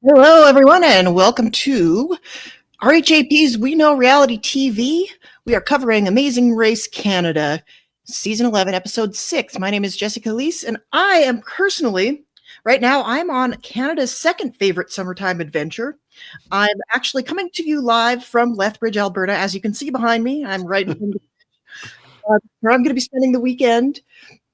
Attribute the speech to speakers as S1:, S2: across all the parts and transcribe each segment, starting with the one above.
S1: Hello, everyone, and welcome to RHAP's We Know Reality TV. We are covering Amazing Race Canada, Season 11, Episode 6. My name is Jessica Liese, and I am personally, right now, I'm on Canada's second favorite summertime adventure. I'm actually coming to you live from Lethbridge, Alberta. As you can see behind me, I'm right in the where I'm going to be spending the weekend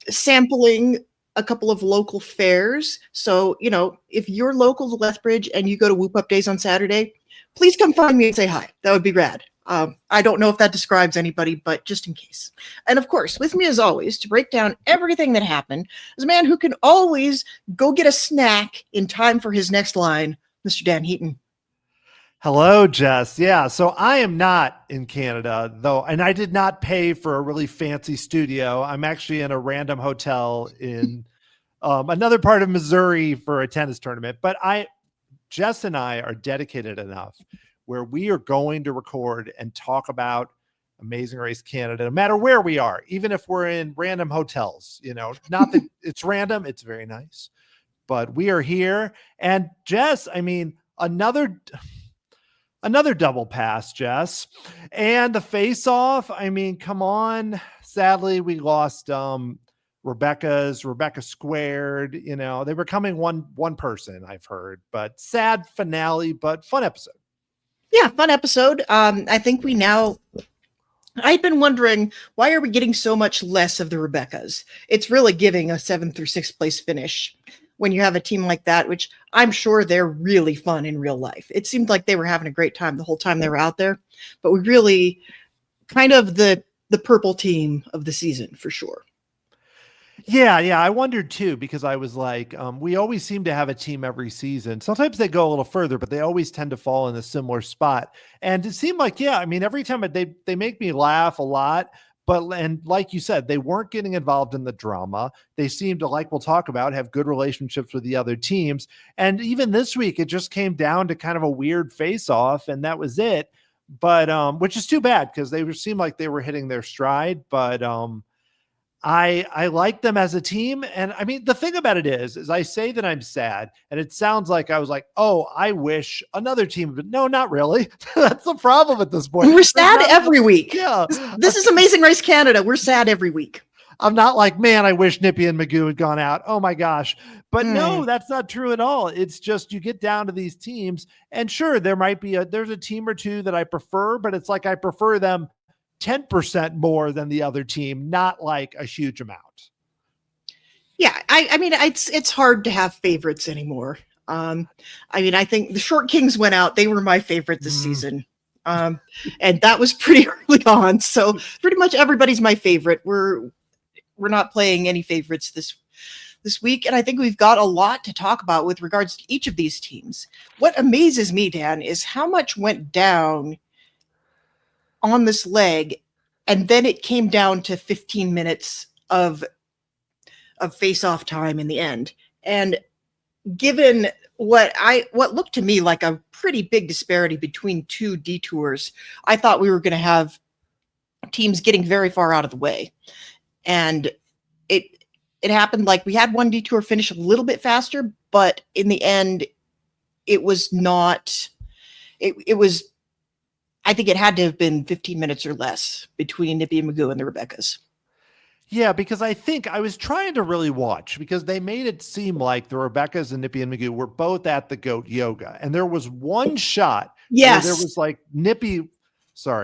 S1: sampling a couple of local fairs. So, if you're local to Lethbridge and you go to Whoop Up Days on Saturday, please come find me and say hi. That would be rad. I don't know if that describes anybody, but just in case. And of course, with me as always, to break down everything that happened, is a man who can always go get a snack in time for his next line, Mr. Dan Heaton.
S2: Hello, Jess. Yeah, so I am not in Canada, though, and I did not pay for a really fancy studio. I'm actually in a random hotel in another part of Missouri for a tennis tournament. But Jess and I are dedicated enough where we are going to record and talk about Amazing Race Canada, no matter where we are, even if we're in random hotels. Not that it's random, it's very nice. But we are here. And Jess, I mean, another double pass, Jess. And the face-off, I mean, come on. Sadly, we lost Rebecca squared. They were coming one person, I've heard. But sad finale, but fun episode.
S1: Yeah, fun episode. I think I'd been wondering, why are we getting so much less of the Rebeccas? It's really giving a 7th through 6th place finish when you have a team like that, which I'm sure they're really fun in real life. It seemed like they were having a great time the whole time they were out there, but we really kind of the purple team of the season for sure.
S2: Yeah. I wondered too, because I was like, we always seem to have a team every season. Sometimes they go a little further, but they always tend to fall in a similar spot. And it seemed like, I mean, every time they make me laugh a lot. And like you said, they weren't getting involved in the drama. They seemed to, like we'll talk about, have good relationships with the other teams. And even this week, it just came down to kind of a weird face-off, and that was it. But which is too bad, because seemed like they were hitting their stride. But I like them as a team. And I mean, the thing about it is I say that I'm sad, and it sounds like I was like, oh, I wish another team, but no, not really. That's the problem at this point.
S1: We're sad every week.
S2: Yeah.
S1: This is Amazing Race Canada. We're sad every week.
S2: I'm not like, man, I wish Nippy and Magoo had gone out. Oh my gosh. But no, that's not true at all. It's just, you get down to these teams, and sure, there's a team or two that I prefer, but it's like, I prefer them 10% more than the other team, not like a huge amount.
S1: Yeah, I mean, it's hard to have favorites anymore. I mean, I think the Short Kings went out. They were my favorite this season. And that was pretty early on. So pretty much everybody's my favorite. We're not playing any favorites this week. And I think we've got a lot to talk about with regards to each of these teams. What amazes me, Dan, is how much went down on this leg, and then it came down to 15 minutes of face-off time in the end. And given what looked to me like a pretty big disparity between two detours, I thought we were going to have teams getting very far out of the way. And it happened like we had one detour finish a little bit faster, but in the end, it was not. It was. I think it had to have been 15 minutes or less between Nippy and Magoo and the Rebeccas.
S2: Yeah, because I think I was trying to really watch, because they made it seem like the Rebeccas and Nippy and Magoo were both at the goat yoga. And there was one shot.
S1: Yes.
S2: Where there was like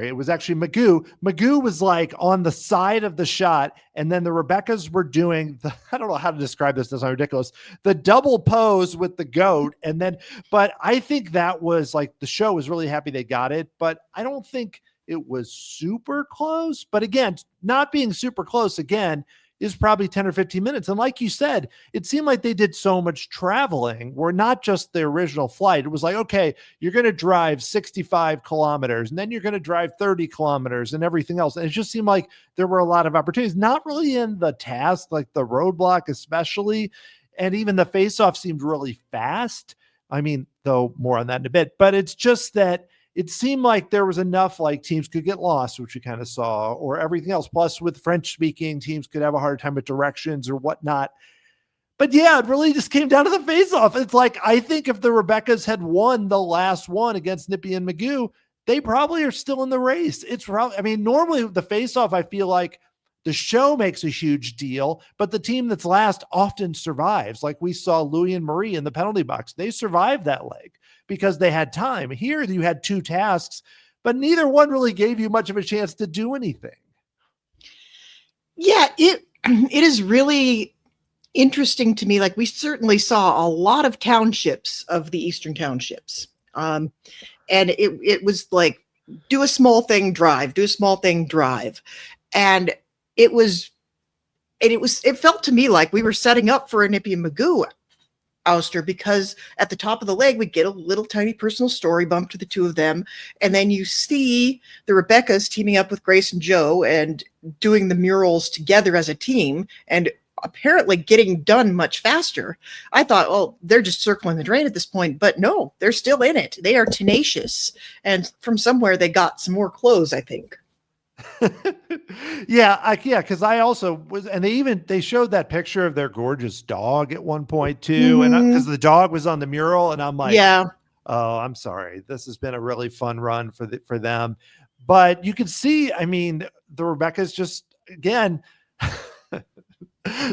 S2: it was actually Magoo. Magoo was like on the side of the shot, and then the Rebeccas were doing I don't know how to describe this. This is ridiculous. The double pose with the goat. But I think that was like, the show was really happy they got it, but I don't think it was super close. But again, not being super close again is probably 10 or 15 minutes. And like you said, it seemed like they did so much traveling, where not just the original flight. It was like, okay, you're going to drive 65 kilometers, and then you're going to drive 30 kilometers and everything else. And it just seemed like there were a lot of opportunities, not really in the task, like the roadblock, especially. And even the face-off seemed really fast. I mean, though more on that in a bit, but it's just that it seemed like there was enough, like teams could get lost, which we kind of saw, or everything else. Plus, with French speaking, teams could have a hard time with directions or whatnot. But yeah, it really just came down to the face-off. It's like, I think if the Rebeccas had won the last one against Nippy and Magoo, they probably are still in the race. It's probably, I mean, normally the face-off, I feel like the show makes a huge deal, but the team that's last often survives. Like we saw Louis and Marie in the penalty box. They survived that leg because they had time. Here you had two tasks, but neither one really gave you much of a chance to do anything.
S1: Yeah, it is really interesting to me. Like, we certainly saw a lot of townships of the Eastern Townships. And it was like, do a small thing, drive, do a small thing, drive. And it felt to me like we were setting up for a Nippy and Magoo ouster, because at the top of the leg, we get a little tiny personal story bump to the two of them. And then you see the Rebeccas teaming up with Grace and Joe and doing the murals together as a team, and apparently getting done much faster. I thought, oh, they're just circling the drain at this point, but no, they're still in it. They are tenacious. And from somewhere they got some more clothes, I think.
S2: Yeah, because I also was, and they showed that picture of their gorgeous dog at one point too, and because the dog was on the mural, and I'm like,
S1: yeah,
S2: oh, I'm sorry, this has been a really fun run for them, but you can see, I mean, the Rebeccas just again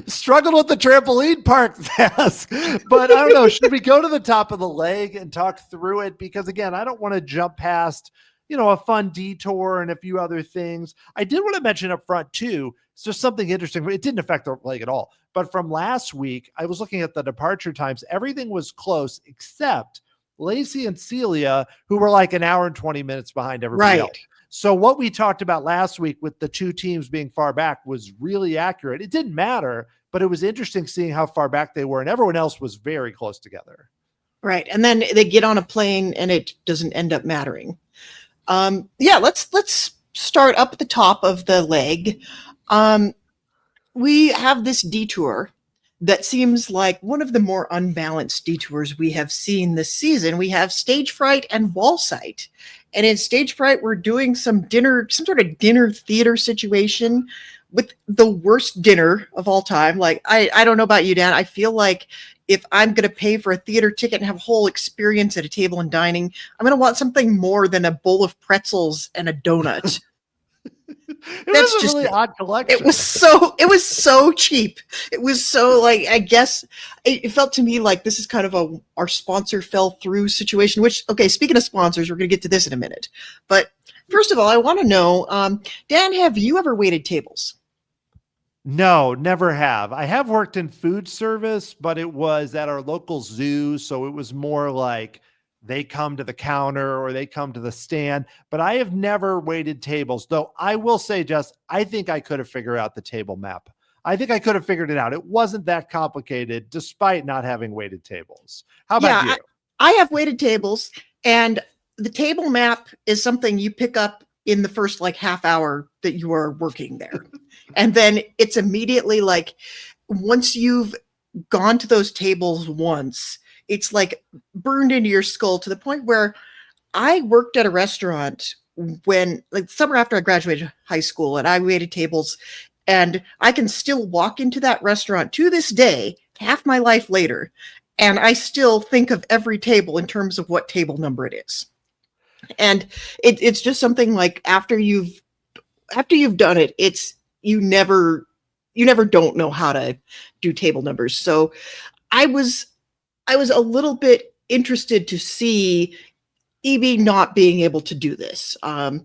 S2: struggled with the trampoline park task. But I don't know, should we go to the top of the leg and talk through it? Because again, I don't want to jump past, a fun detour and a few other things. I did want to mention up front too, it's just something interesting. It didn't affect the leg at all. But from last week, I was looking at the departure times. Everything was close except Lacey and Celia, who were like an hour and 20 minutes behind everybody else. So what we talked about last week with the two teams being far back was really accurate. It didn't matter, but it was interesting seeing how far back they were, and everyone else was very close together.
S1: Right. And then they get on a plane and it doesn't end up mattering. Let's start up at the top of the leg. We have this detour that seems like one of the more unbalanced detours we have seen this season. We have stage fright and wall sight. And in stage fright, we're doing some sort of dinner theater situation with the worst dinner of all time. Like, I don't know about you, Dan. I feel like if I'm going to pay for a theater ticket and have a whole experience at a table and dining, I'm going to want something more than a bowl of pretzels and a donut.
S2: That's just a really odd collection.
S1: It was so cheap. It was so, like, I guess it felt to me like this is kind of our sponsor fell through situation, which, okay, speaking of sponsors, we're going to get to this in a minute. But first of all, I want to know, Dan, have you ever waited tables?
S2: No, never have. I have worked in food service, but it was at our local zoo. So it was more like they come to the counter or they come to the stand, but I have never waited tables. Though I will say, Jess, I think I could have figured out the table map. I think I could have figured it out. It wasn't that complicated despite not having waited tables. How about you?
S1: I have waited tables, and the table map is something you pick up in the first like half hour that you are working there. And then it's immediately like, once you've gone to those tables once, it's like burned into your skull, to the point where I worked at a restaurant when, like, summer after I graduated high school, and I waited tables, and I can still walk into that restaurant to this day, half my life later, and I still think of every table in terms of what table number it is. And it's just something like, after you've done it, you never don't know how to do table numbers. So I was a little bit interested to see EB not being able to do this, and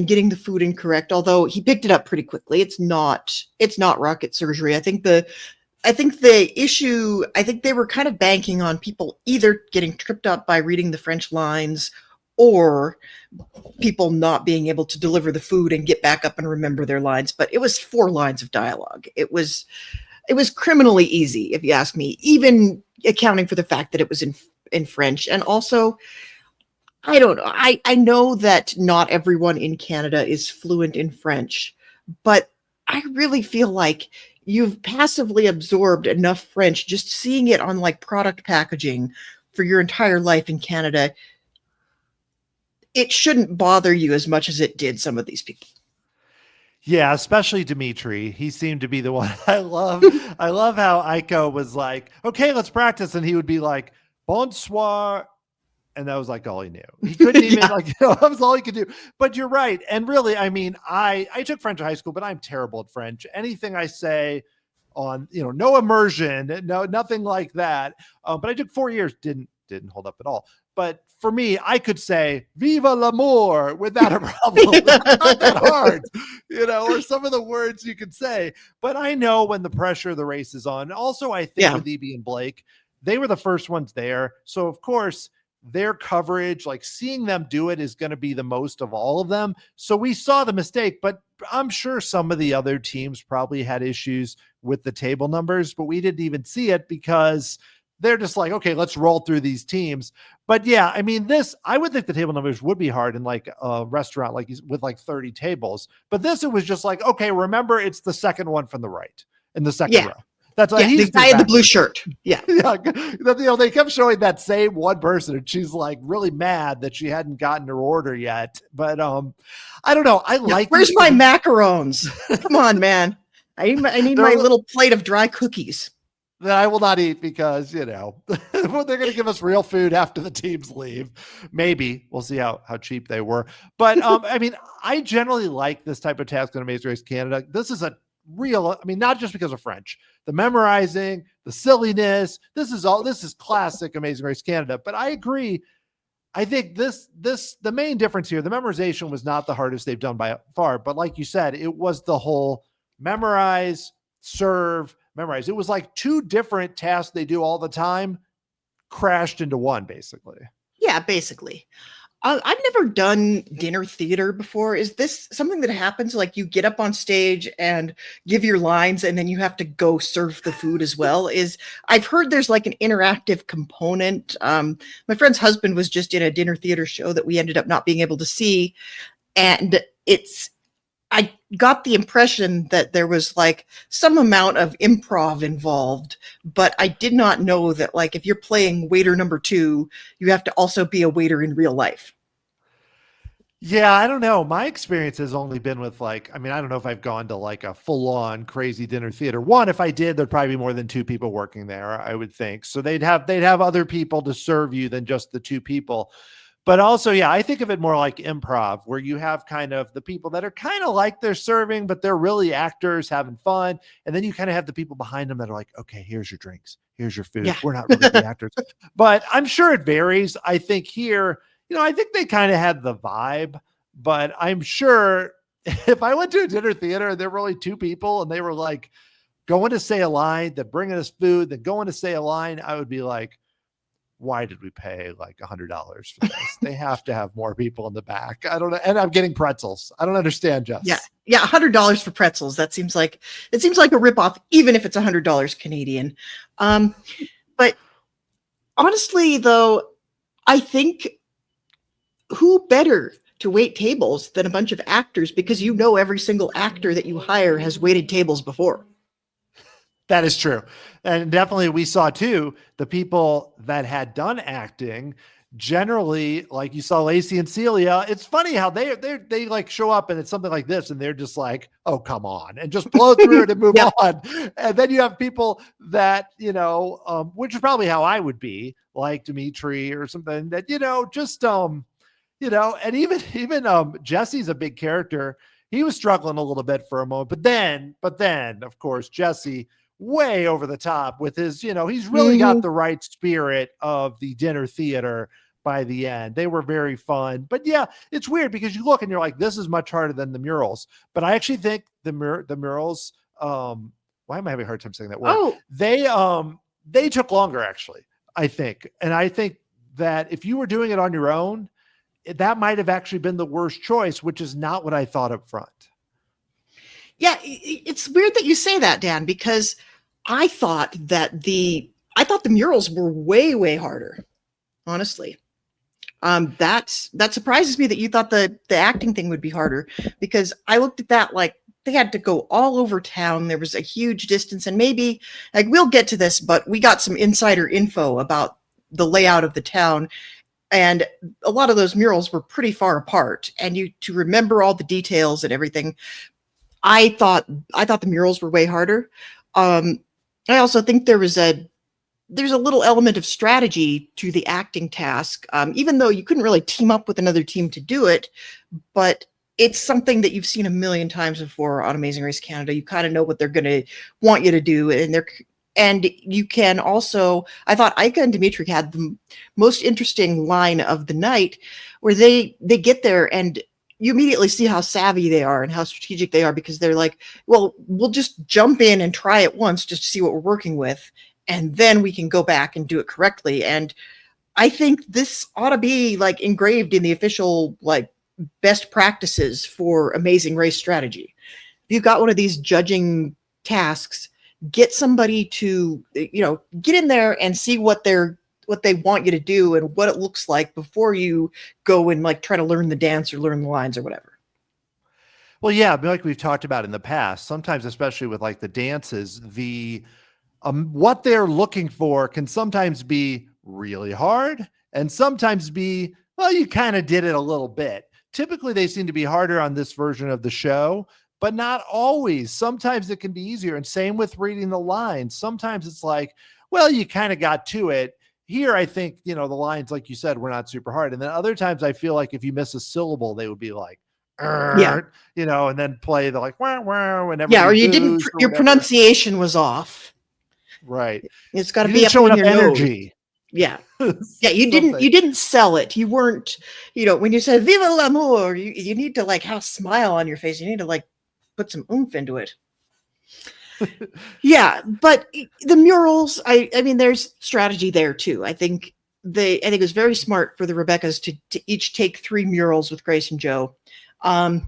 S1: getting the food incorrect, although he picked it up pretty quickly. It's not rocket surgery. I think the issue, I think they were kind of banking on people either getting tripped up by reading the French lines, or people not being able to deliver the food and get back up and remember their lines. But it was 4 lines of dialogue. It was criminally easy, if you ask me, even accounting for the fact that it was in French. And also, I don't know. I know that not everyone in Canada is fluent in French, but I really feel like you've passively absorbed enough French just seeing it on like product packaging for your entire life in Canada. It shouldn't bother you as much as it did some of these people.
S2: Yeah, especially Dimitri. He seemed to be the one. I love how Aiko was like, okay, let's practice. And he would be like, bonsoir. And that was like all he knew. He couldn't even
S1: Yeah.
S2: like, that was all he could do. But you're right. And really, I mean, I took French in high school, but I'm terrible at French. Anything I say on, no immersion, no, nothing like that. But I took 4 years, didn't hold up at all. But for me, I could say "Viva l'amour" without a problem. It's not that hard, or some of the words you could say. But I know when the pressure of the race is on. Also, I think
S1: Yeah.
S2: with EB and Blake, they were the first ones there. So of course, their coverage, like seeing them do it, is going to be the most of all of them. So we saw the mistake, but I'm sure some of the other teams probably had issues with the table numbers, but we didn't even see it because they're just like, okay, let's roll through these teams. But yeah, I mean, I would think the table numbers would be hard in like a restaurant, like with like 30 tables. But this, it was just like, okay, remember, it's the second one from the right in the second
S1: Yeah.
S2: row. That's like,
S1: the guy in the blue shirt. Yeah.
S2: Yeah, they kept showing that same one person, and she's like really mad that she hadn't gotten her order yet. But I don't know. I like.
S1: Where's my macarons? Come on, man. I need my little plate of dry cookies
S2: that I will not eat because they're going to give us real food after the teams leave. Maybe we'll see how cheap they were. But I mean, I generally like this type of task in Amazing Race Canada. This is a real, I mean, not just because of French, the memorizing, the silliness. This is classic Amazing Race Canada. But I agree. I think the main difference here, the memorization was not the hardest they've done by far, but like you said, it was the whole memorize, serve, memorize. It was like two different tasks they do all the time crashed into one, basically.
S1: Yeah, basically. I've never done dinner theater before. Is this something that happens? Like you get up on stage and give your lines and then you have to go serve the food as well? I've heard there's like an interactive component. My friend's husband was just in a dinner theater show that we ended up not being able to see. And I got the impression that there was like some amount of improv involved, but I did not know that like if you're playing waiter number 2, you have to also be a waiter in real life.
S2: Yeah, I don't know. My experience has only been with I don't know if I've gone to like a full-on crazy dinner theater. One, if I did, there'd probably be more than 2 people working there, I would think. So they'd have other people to serve you than just the 2 people. But also, yeah, I think of it more like improv, where you have kind of the people that are kind of like they're serving, but they're really actors having fun. And then you kind of have the people behind them that are like, okay, here's your drinks. Here's your food.
S1: Yeah.
S2: We're not really the actors. But I'm sure it varies. I think here, I think they kind of had the vibe, but I'm sure if I went to a dinner theater and there were only 2 people and they were like going to say a line, then bringing us food, then going to say a line, I would be like, why did we pay like $100 for this? They have to have more people in the back. I don't know. And I'm getting pretzels. I don't understand, Jess.
S1: Yeah. $100 for pretzels. That seems like a ripoff, even if it's $100 Canadian. But honestly, though, I think who better to wait tables than a bunch of actors, because every single actor that you hire has waited tables before.
S2: That is true. And definitely we saw too, the people that had done acting generally, like you saw Lacey and Celia. It's funny how they like show up and it's something like this and they're just like, oh, come on, and just blow through it and move on. And then you have people that, which is probably how I would be, like Dimitri or something that, just, and even Jesse's a big character. He was struggling a little bit for a moment, but then of course, Jesse, way over the top with his, he's really got the right spirit of the dinner theater by the end. They were very fun. But yeah, it's weird because you look and you're like, this is much harder than the murals. But I actually think the murals, why am I having a hard time saying that word?
S1: Oh,
S2: they took longer, actually, I think. And I think that if you were doing it on your own, that might have actually been the worst choice, which is not what I thought up front.
S1: Yeah, it's weird that you say that, Dan, because I thought the murals were way, way harder. Honestly, that surprises me that you thought the acting thing would be harder, because I looked at that like they had to go all over town. There was a huge distance, and maybe like we'll get to this, but we got some insider info about the layout of the town. And a lot of those murals were pretty far apart, and to remember all the details and everything. I thought the murals were way harder. I also think there's a little element of strategy to the acting task, even though you couldn't really team up with another team to do it. But it's something that you've seen a million times before on Amazing Race Canada. You kind of know what they're going to want you to do, and you can also. I thought Ika and Dimitri had the most interesting line of the night, where they get there and you immediately see how savvy they are and how strategic they are, because they're like, well, we'll just jump in and try it once just to see what we're working with, and then we can go back and do it correctly. And I think this ought to be like engraved in the official like best practices for Amazing Race strategy. If you've got one of these judging tasks, get somebody to, get in there and see what they want you to do and what it looks like before you go and like try to learn the dance or learn the lines or whatever.
S2: Well, yeah, like we've talked about in the past, sometimes, especially with like the dances, what they're looking for can sometimes be really hard and sometimes be, well, you kind of did it a little bit. Typically, they seem to be harder on this version of the show, but not always. Sometimes it can be easier. And same with reading the lines. Sometimes it's like, well, you kind of got to it. Here, I think, the lines, like you said, were not super hard. And then other times I feel like if you miss a syllable, they would be like,
S1: Yeah.
S2: And then play the like, wah, wah, whenever.
S1: Yeah, or you didn't, your pronunciation was off.
S2: Right.
S1: It's got to
S2: You
S1: be
S2: didn't
S1: up
S2: show
S1: on
S2: enough
S1: your
S2: energy.
S1: nose. Yeah. Yeah, you didn't sell it. You weren't, when you said Viva l'amour, you need to like have a smile on your face. You need to like put some oomph into it. Yeah, but the murals, I mean, there's strategy there too. I think it was very smart for the Rebeccas to each take 3 murals with Grace and Joe. I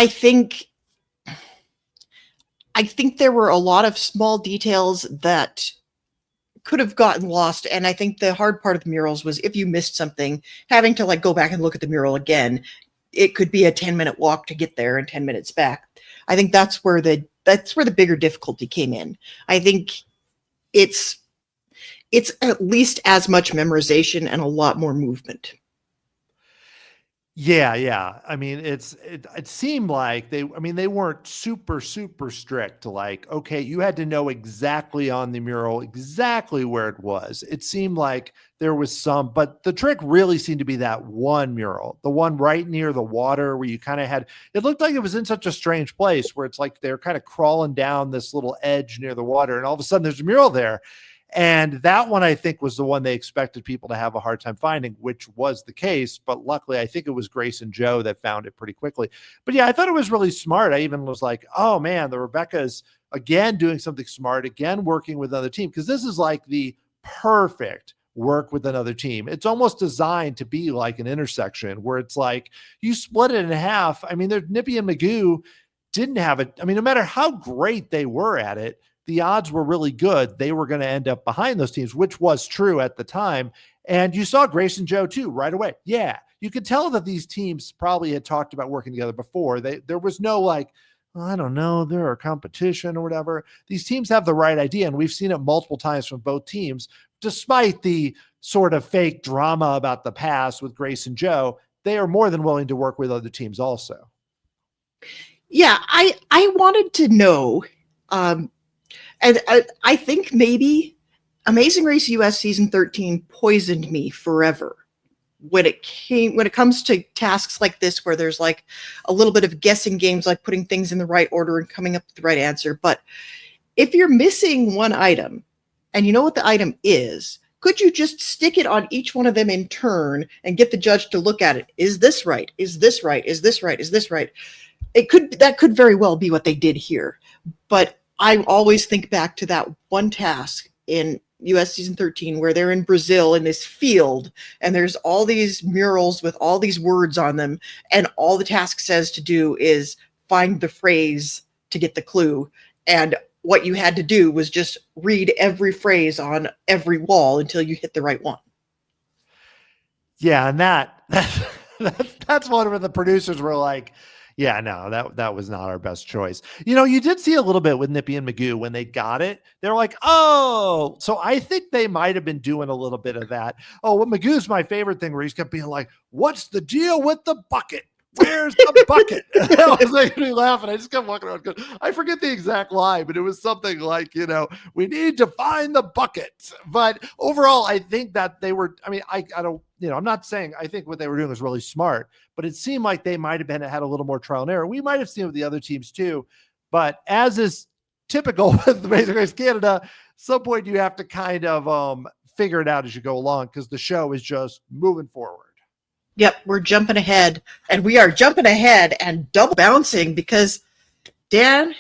S1: think there were a lot of small details that could have gotten lost, and I think the hard part of the murals was if you missed something, having to like go back and look at the mural again. It could be a 10-minute walk to get there and 10 minutes back. I think that's where the bigger difficulty came in. I think it's at least as much memorization and a lot more movement.
S2: Yeah. I mean, it seemed like they weren't super, super strict to like, okay, you had to know exactly on the mural, exactly where it was. It seemed like there was some, but the trick really seemed to be that one mural, the one right near the water where you kind of it looked like it was in such a strange place where it's like they're kind of crawling down this little edge near the water. And all of a sudden there's a mural there. And that one, I think, was the one they expected people to have a hard time finding, which was the case. But luckily, I think it was Grace and Joe that found it pretty quickly. But yeah, I thought it was really smart. I even was like, oh man, the Rebeccas, again, doing something smart, again, working with another team. Because this is like the perfect work with another team. It's almost designed to be like an intersection where it's like you split it in half. I mean, Nippy and Magoo didn't have it. I mean, no matter how great they were at it, the odds were really good they were going to end up behind those teams, which was true at the time. And you saw Grace and Joe too right away. Yeah, you could tell that these teams probably had talked about working together before. There was no like, well, I don't know, they're a competition or whatever. These teams have the right idea, and we've seen it multiple times from both teams, despite the sort of fake drama about the past with Grace and Joe. They are more than willing to work with other teams also.
S1: Yeah, I wanted to know, and I think maybe Amazing Race US season 13 poisoned me forever when it comes to tasks like this, where there's like a little bit of guessing games, like putting things in the right order and coming up with the right answer. But if you're missing one item and you know what the item is, could you just stick it on each one of them in turn and get the judge to look at it? Is this right? Is this right? Is this right? Is this right? That could very well be what they did here. But I always think back to that one task in US season 13 where they're in Brazil in this field and there's all these murals with all these words on them, and all the task says to do is find the phrase to get the clue. And what you had to do was just read every phrase on every wall until you hit the right one.
S2: Yeah, and that's one where the producers were like, yeah, no, that was not our best choice. You did see a little bit with Nippy and Magoo when they got it. They're like, oh, so I think they might have been doing a little bit of that. Oh, what Magoo's my favorite thing where he's kept being like, what's the deal with the bucket? where's the bucket? That was making me laugh, and I just kept walking around. I forget the exact line, but it was something like, we need to find the bucket. But overall, I think that they were, I don't, I'm not saying I think what they were doing was really smart, but it seemed like they might have had a little more trial and error. We might have seen it with the other teams too, but as is typical with the Amazing Race Canada, at some point you have to kind of figure it out as you go along, because the show is just moving forward.
S1: Yep, we're jumping ahead, and we are jumping ahead and double bouncing because, Dan,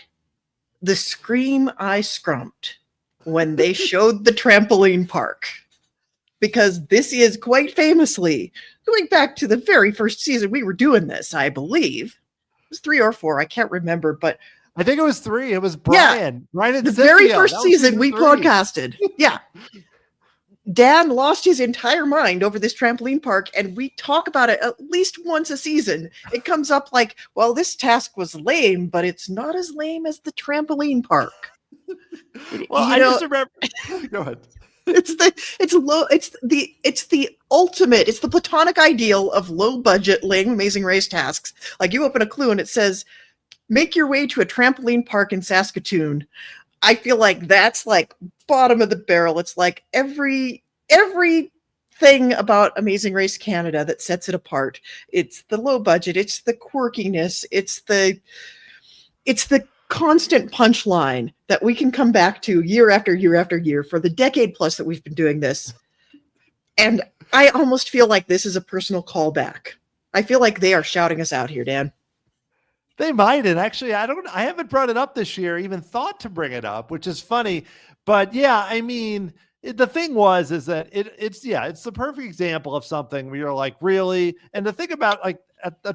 S1: the scream I scrumped when they showed the trampoline park, because this is quite famously going back to the very first season we were doing this, I believe. It was 3 or 4, I can't remember, but
S2: I think it was 3. It was Brian.
S1: Yeah,
S2: right?
S1: The very first season we podcasted. Yeah. Dan lost his entire mind over this trampoline park, and we talk about it at least once a season. It comes up like, well, this task was lame, but it's not as lame as the trampoline park.
S2: Well, I just remember. Go ahead.
S1: It's the ultimate, it's the platonic ideal of low budget, lame Amazing Race tasks. Like, you open a clue and it says, make your way to a trampoline park in Saskatoon. I feel like that's like bottom of the barrel. It's like everything about Amazing Race Canada that sets it apart. It's the low budget. It's the quirkiness. It's the constant punchline that we can come back to year after year after year for the decade plus that we've been doing this. And I almost feel like this is a personal callback. I feel like they are shouting us out here, Dan.
S2: They might, and actually, I haven't brought it up this year, even thought to bring it up, which is funny. But yeah, the thing is that it's the perfect example of something where you're like, really? And to think about, like,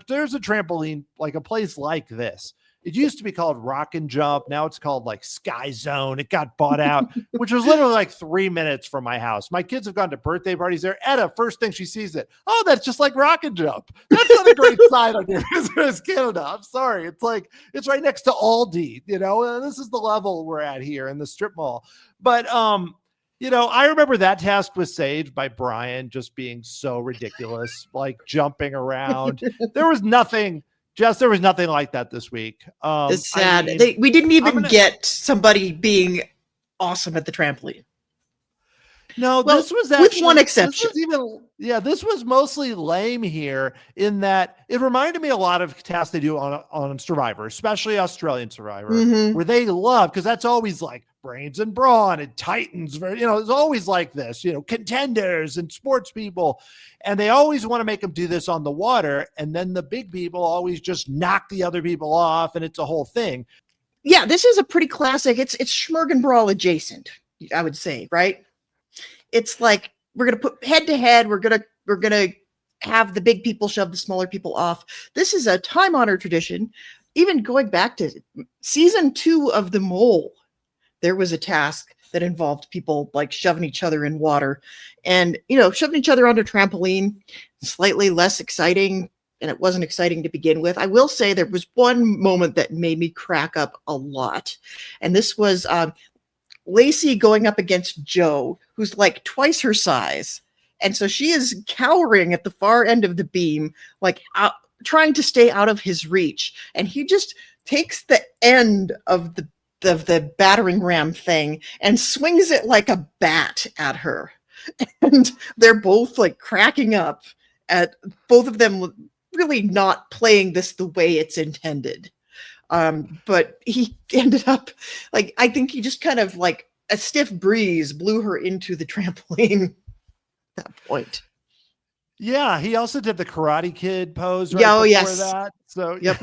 S2: there's a trampoline, like a place like this. It used to be called Rock and Jump. Now it's called like Sky Zone. It got bought out, which was literally like 3 minutes from my house. My kids have gone to birthday parties there. Etta, first thing she sees it. Oh, that's just like Rock and Jump. That's not a great sign on your business, Canada. I'm sorry. It's like, it's right next to Aldi, and this is the level we're at here in the strip mall. But, I remember that task was saved by Brian just being so ridiculous, like jumping around. There was nothing like that this week.
S1: It's sad. We didn't even get somebody being awesome at the trampoline.
S2: No, well, this was actually,
S1: with one exception.
S2: This was mostly lame here in that it reminded me a lot of tasks they do on Survivor, especially Australian Survivor, where they love, because that's always like brains and brawn and titans. It's always like this, contenders and sports people. And they always want to make them do this on the water. And then the big people always just knock the other people off. And it's a whole thing.
S1: Yeah, this is a pretty classic. It's Schmurg and Brawl adjacent, I would say, right? It's like, we're going to put head to head. We're going to have the big people shove the smaller people off. This is a time-honored tradition. Even going back to season 2 of The Mole, there was a task that involved people like shoving each other in water, and, shoving each other onto a trampoline, slightly less exciting, and it wasn't exciting to begin with. I will say there was one moment that made me crack up a lot. And this was Lacey going up against Joe, who's like twice her size. And so she is cowering at the far end of the beam, like trying to stay out of his reach. And he just takes the end of the battering ram thing and swings it like a bat at her. And they're both like cracking up at both of them really not playing this the way it's intended. But he ended up, like, I think he just kind of like a stiff breeze blew her into the trampoline at that point.
S2: Yeah, he also did the Karate Kid pose
S1: right before
S2: that. So
S1: yep.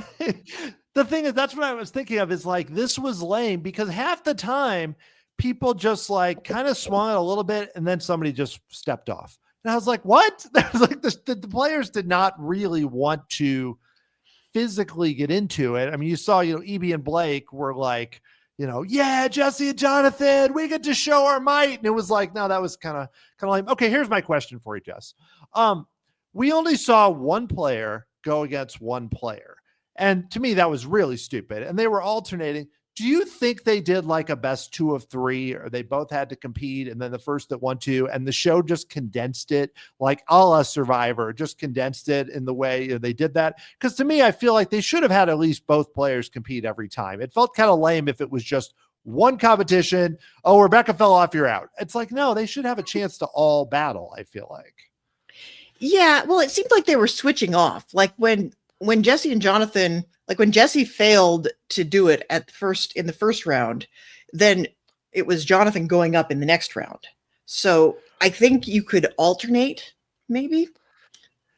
S2: The thing is, that's what I was thinking of, is like, this was lame because half the time people just like kind of swung it a little bit and then somebody just stepped off. And I was like, what? That was like the players did not really want to physically get into it. I mean, you saw, E.B. and Blake were like, yeah, Jesse and Jonathan, we get to show our might. And it was like, no, that was kind of lame. Okay, here's my question for you, Jess. We only saw one player go against one player. And to me, that was really stupid. And they were alternating. Do you think they did like a best 2 of 3, or they both had to compete and then the first that won 2, and the show just condensed it like a la Survivor, just condensed it in the way they did that? Because to me, I feel like they should have had at least both players compete every time. It felt kind of lame if it was just one competition. Oh, Rebecca fell off, you're out. It's like, no, they should have a chance to all battle, I feel like.
S1: Yeah, well, it seemed like they were switching off. Like when Jesse and Jonathan, like when Jesse failed to do it in the first round, then it was Jonathan going up in the next round. So I think you could alternate, maybe.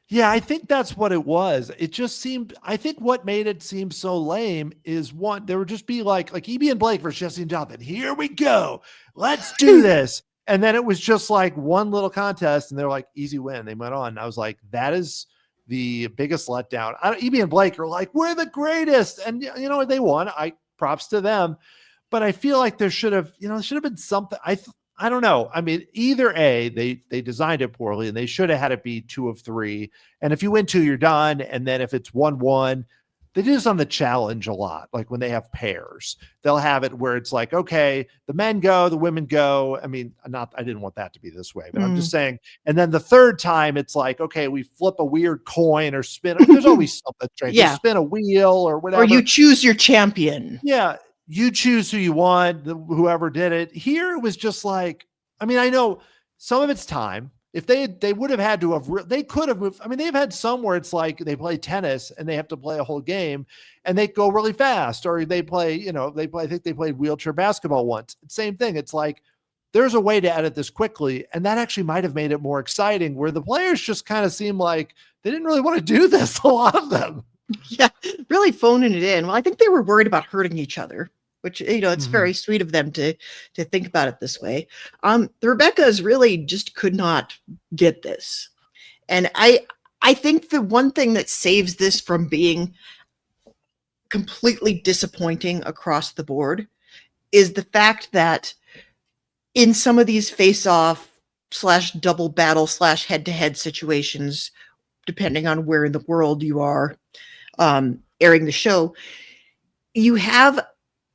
S2: Yeah, I think that's what it was. It just seemed, I think what made it seem so lame is one, there would just be like EB and Blake versus Jesse and Jonathan. Here we go. Let's do this. And then it was just like one little contest and they're like, easy win. They went on. And I was like, that is the biggest letdown. EB and Blake are like, we're the greatest. And you know, they won. Props to them. But I feel like there should have been something. I don't know. I mean, either A, they designed it poorly and they should have had it be 2 of 3. And if you win 2, you're done. And then if it's 1-1, they do this on the challenge a lot. Like when they have pairs, they'll have it where it's like, okay, the men go, the women go. I mean, I didn't want that to be this way, but I'm just saying. And then the third time it's like, okay, we flip a weird coin or spin. There's always something strange.
S1: Yeah.
S2: You spin a wheel or whatever.
S1: Or you choose your champion.
S2: Yeah. You choose who you want, whoever did it. Here it was just like, I mean, I know some of it's time. If they would have had to have, they could have moved. I mean, they've had some where it's like they play tennis and they have to play a whole game and they go really fast, or they play, I think they played wheelchair basketball once. Same thing. It's like, there's a way to edit this quickly. And that actually might've made it more exciting, where the players just kind of seem like they didn't really want to do this. A lot of them.
S1: Yeah. Really phoning it in. Well, I think they were worried about hurting each other, which, it's very sweet of them to think about it this way. The Rebeccas really just could not get this. And I think the one thing that saves this from being completely disappointing across the board is the fact that in some of these face-off / double battle / head-to-head situations, depending on where in the world you are airing the show, you have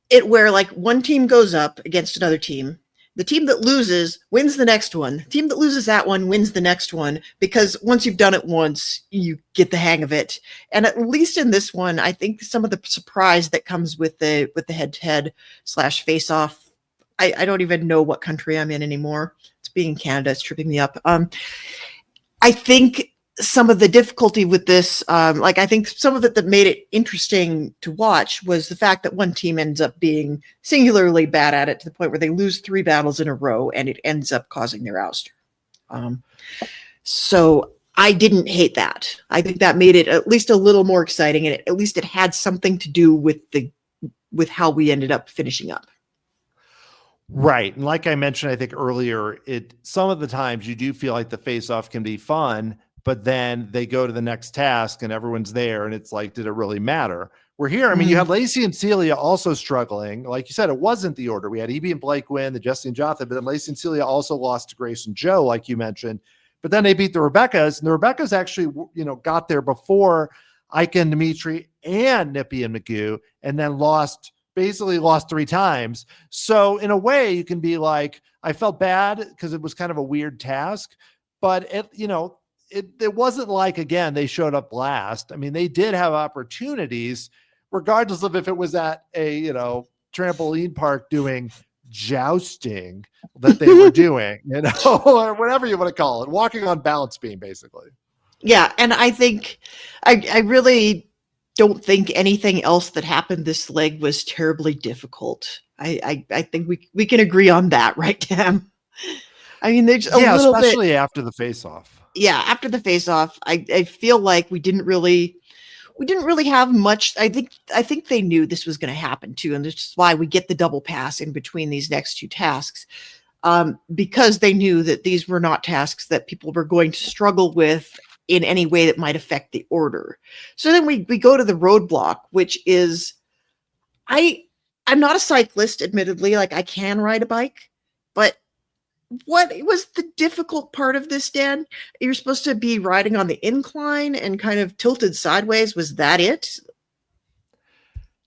S1: it where like one team goes up against another team. The team that loses wins the next one. The team that loses that one wins the next one, because once you've done it once, you get the hang of it. And at least in this one, I think some of the surprise that comes with the head-to-head / face-off, I don't even know what country I'm in anymore. It's being in Canada. It's tripping me up. I think some of the difficulty with this, I think some of it that made it interesting to watch was the fact that one team ends up being singularly bad at it to the point where they lose 3 battles in a row and it ends up causing their ouster. So I didn't hate that. I think that made it at least a little more exciting, and at least it had something to do with how we ended up finishing up.
S2: Right. And like I mentioned, I think earlier, some of the times you do feel like the face-off can be fun, but then they go to the next task and everyone's there and it's like, did it really matter? We're here. I mean, you had Lacey and Celia also struggling. Like you said, it wasn't the order. We had EB and Blake win, the Jesse and Jonathan, but then Lacey and Celia also lost to Grace and Joe, like you mentioned. But then they beat the Rebeccas, and the Rebeccas actually, got there before Ika and Dimitri and Nippy and Magoo, and then basically lost 3 times. So in a way, you can be like, I felt bad because it was kind of a weird task, but it wasn't like, again, they showed up last. I mean, they did have opportunities, regardless of if it was at a, trampoline park doing jousting that they were doing, or whatever you want to call it, walking on balance beam, basically.
S1: Yeah. And I think I really don't think anything else that happened this leg was terribly difficult. I think we can agree on that, right, Tam? I mean, there's a little bit,
S2: especially after the face-off.
S1: Yeah, after the face-off, I feel like we didn't really have much. I think they knew this was going to happen too, and this is why we get the double pass in between these next 2 tasks, because they knew that these were not tasks that people were going to struggle with in any way that might affect the order. So then we go to the roadblock, which is, I'm not a cyclist, admittedly. Like, I can ride a bike, but what was the difficult part of this, Dan? You're supposed to be riding on the incline and kind of tilted sideways. Was that it?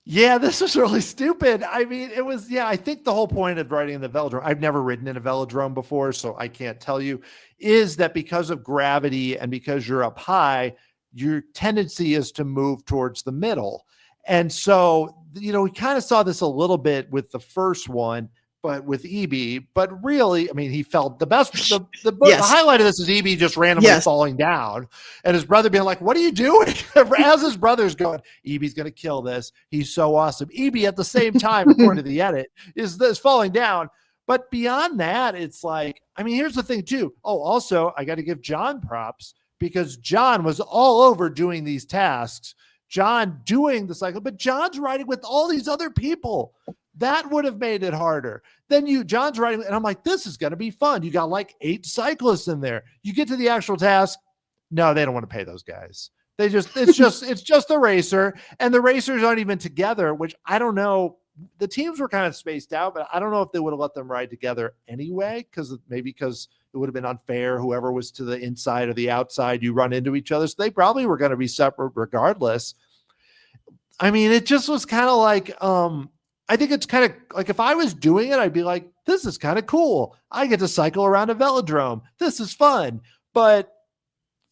S2: Yeah, this was really stupid. I mean, it was, yeah, I think the whole point of riding in the velodrome, I've never ridden in a velodrome before, so I can't tell you, is that because of gravity and because you're up high, your tendency is to move towards the middle. And so, we kind of saw this a little bit with the first one, but with EB, but really, I mean, he felt the best. The
S1: Yes.
S2: highlight of this is EB just randomly
S1: Yes.
S2: falling down and his brother being like, "What are you doing?" As his brother's going, EB's going to kill this. He's so awesome. EB at the same time, according to the edit, is falling down. But beyond that, it's like, I mean, here's the thing too. Oh, also, I got to give John props because John was all over doing these tasks. John doing the cycle, but John's riding with all these other people. That would have made it harder. Then John's riding, and I'm like, this is going to be fun. You got like 8 cyclists in there. You get to the actual task. No, they don't want to pay those guys. It's just the racer, and the racers aren't even together, which I don't know. The teams were kind of spaced out, but I don't know if they would have let them ride together anyway, because it would have been unfair. Whoever was to the inside or the outside, you run into each other. So they probably were going to be separate regardless. I mean, it just was kind of like, I think it's kind of like if I was doing it, I'd be like, this is kind of cool. I get to cycle around a velodrome. This is fun. But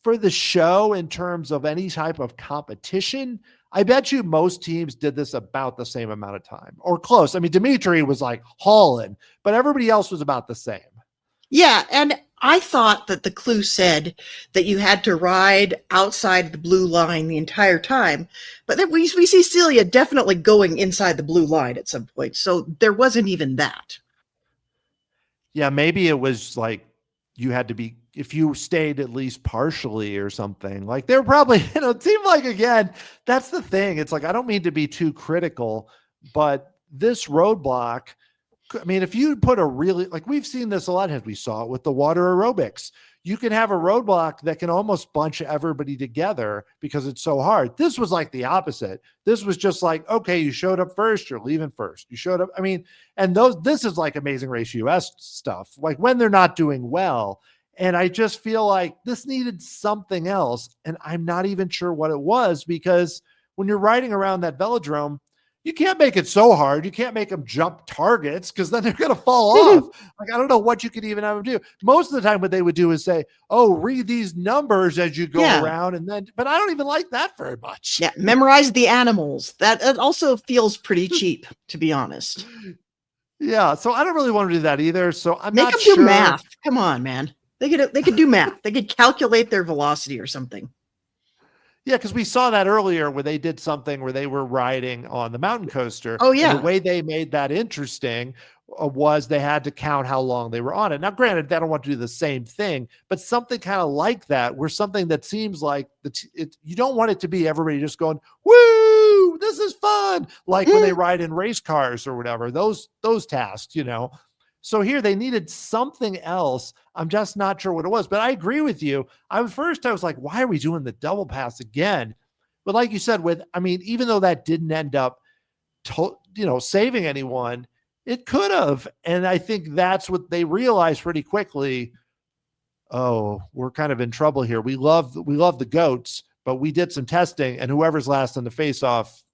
S2: for the show, in terms of any type of competition, I bet you most teams did this about the same amount of time or close. I mean, Dimitri was like hauling, but everybody else was about the same.
S1: Yeah, and I thought that the clue said that you had to ride outside the blue line the entire time, but then we see Celia definitely going inside the blue line at some point, so there wasn't even that.
S2: Yeah, maybe it was like you had to be, if you stayed at least partially or something, like they're probably, it seemed like, again, that's the thing. It's like, I don't mean to be too critical, but this roadblock, I mean, if you put a really, like we've seen this a lot, as we saw it with the water aerobics, you can have a roadblock that can almost bunch everybody together because it's so hard. This was like the opposite. This was just like, okay, you showed up first, you're leaving first. You showed up. I mean, and this is like Amazing Race US stuff, like when they're not doing well. And I just feel like this needed something else. And I'm not even sure what it was, because when you're riding around that velodrome, you can't make it so hard. You can't make them jump targets because then they're going to fall off. Like, I don't know what you could even have them do. Most of the time what they would do is say, oh, read these numbers as you go around. And then, but I don't even like that very much.
S1: Yeah. Memorize the animals. That also feels pretty cheap, to be honest.
S2: Yeah. So I don't really want to do that either. So I'm
S1: Make
S2: not
S1: them
S2: sure.
S1: do math. Come on, man. They could do math. They could calculate their velocity or something.
S2: Yeah, because we saw that earlier where they did something where they were riding on the mountain coaster.
S1: Oh, yeah.
S2: And the way they made that interesting was they had to count how long they were on it. Now, granted, they don't want to do the same thing, but something kind of like that, where something that seems like you don't want it to be everybody just going, woo, this is fun. Like when they ride in race cars or whatever, those tasks, So here they needed something else. I'm just not sure what it was, but I agree with you. I was like, why are we doing the double pass again? But like you said, even though that didn't end up, saving anyone, it could have. And I think that's what they realized pretty quickly. Oh, we're kind of in trouble here. We love the goats, but we did some testing, and whoever's last on the face-off,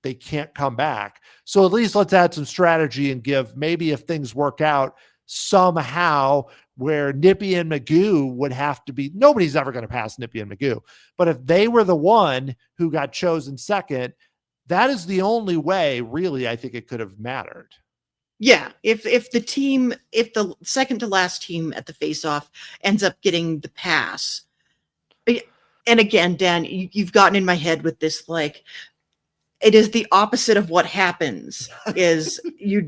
S2: they can't come back. So at least let's add some strategy and maybe if things work out somehow where Nippy and Magoo would have to be, nobody's ever going to pass Nippy and Magoo. But if they were the one who got chosen second, that is the only way, really, I think it could have mattered.
S1: Yeah. If the second to last team at the face-off ends up getting the pass. And again, Dan, you've gotten in my head with this, like, it is the opposite of what happens is you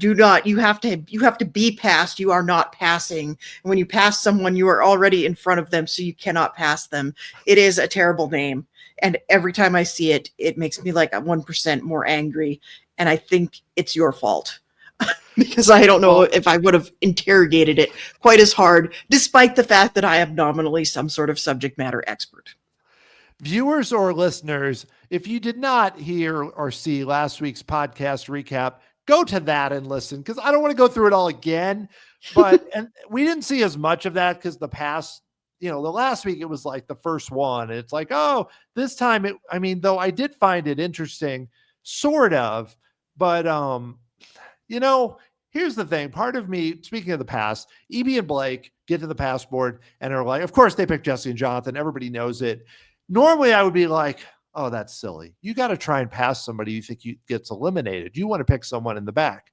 S1: have to be passed. You are not passing. And when you pass someone, you are already in front of them. So you cannot pass them. It is a terrible name. And every time I see it, it makes me like 1% more angry. And I think it's your fault because I don't know if I would have interrogated it quite as hard, despite the fact that I am nominally some sort of subject matter expert.
S2: Viewers or listeners, if you did not hear or see last week's podcast recap, go to that and listen, because I don't want to go through it all again. But and we didn't see as much of that because the last week it was like the first one. And it's like, oh, this time though I did find it interesting sort of. But you know, here's the thing. Part of me, speaking of the past, EB and Blake get to the passport and are like, of course they pick Jesse and Jonathan. Everybody knows it. Normally I would be like, oh, that's silly. You got to try and pass somebody you think gets eliminated. You want to pick someone in the back.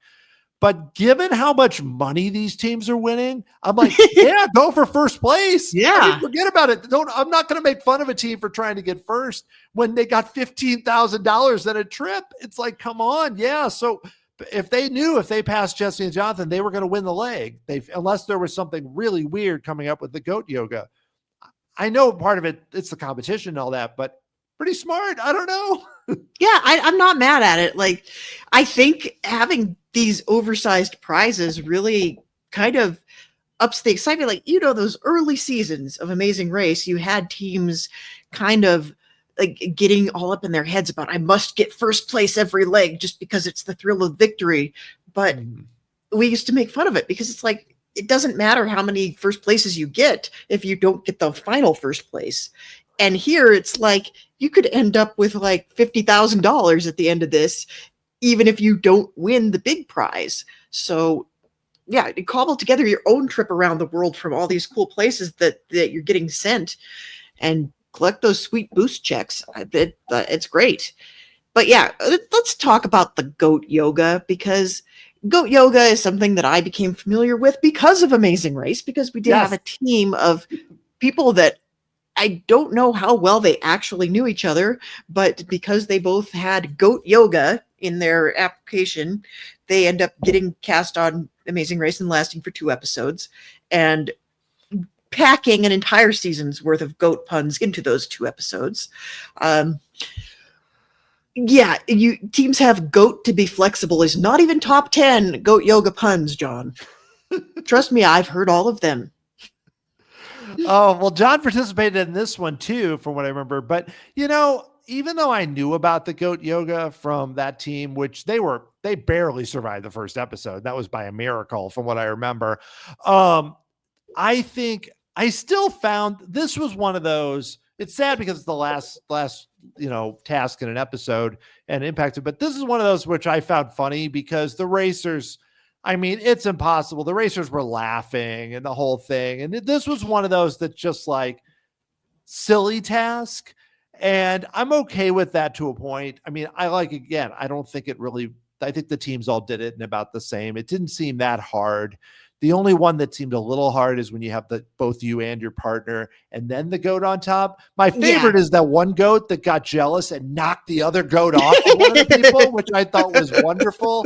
S2: But given how much money these teams are winning, I'm like, yeah, go for first place.
S1: Yeah.
S2: I mean, forget about it. I'm not going to make fun of a team for trying to get first when they got $15,000 at a trip. It's like, come on. Yeah. So if they passed Jesse and Jonathan, they were going to win the leg. Unless there was something really weird coming up with the goat yoga. I know part of it, it's the competition and all that, but pretty smart. I don't know.
S1: Yeah, I'm not mad at it. Like, I think having these oversized prizes really kind of ups the excitement. Like, those early seasons of Amazing Race, you had teams kind of like getting all up in their heads about, I must get first place every leg just because it's the thrill of victory. But we used to make fun of it because it's like, it doesn't matter how many first places you get if you don't get the final first place. And here it's like you could end up with like $50,000 at the end of this, even if you don't win the big prize. So yeah, you cobble together your own trip around the world from all these cool places that you're getting sent and collect those sweet boost checks. It's great. But yeah, let's talk about the goat yoga, because goat yoga is something that I became familiar with because of Amazing Race, because we did have a team of people that I don't know how well they actually knew each other, but because they both had goat yoga in their application, they end up getting cast on Amazing Race and lasting for 2 episodes and packing an entire season's worth of goat puns into those 2 episodes. Teams have goat to be flexible is not even top 10 goat yoga puns, John. Trust me, I've heard all of them.
S2: Oh, well, John participated in this one too, from what I remember. But, even though I knew about the goat yoga from that team, which they barely survived the first episode. That was by a miracle from what I remember. I think I still found this was one of those. It's sad because it's the last, task in an episode and impacted, but this is one of those which I found funny because the racers, it's impossible. The racers were laughing and the whole thing. And this was one of those that just like silly task. And I'm okay with that to a point. I don't think I think the teams all did it in about the same. It didn't seem that hard. The only one that seemed a little hard is when you have both you and your partner and then the goat on top. My favorite is that one goat that got jealous and knocked the other goat off of one of the people, which I thought was wonderful.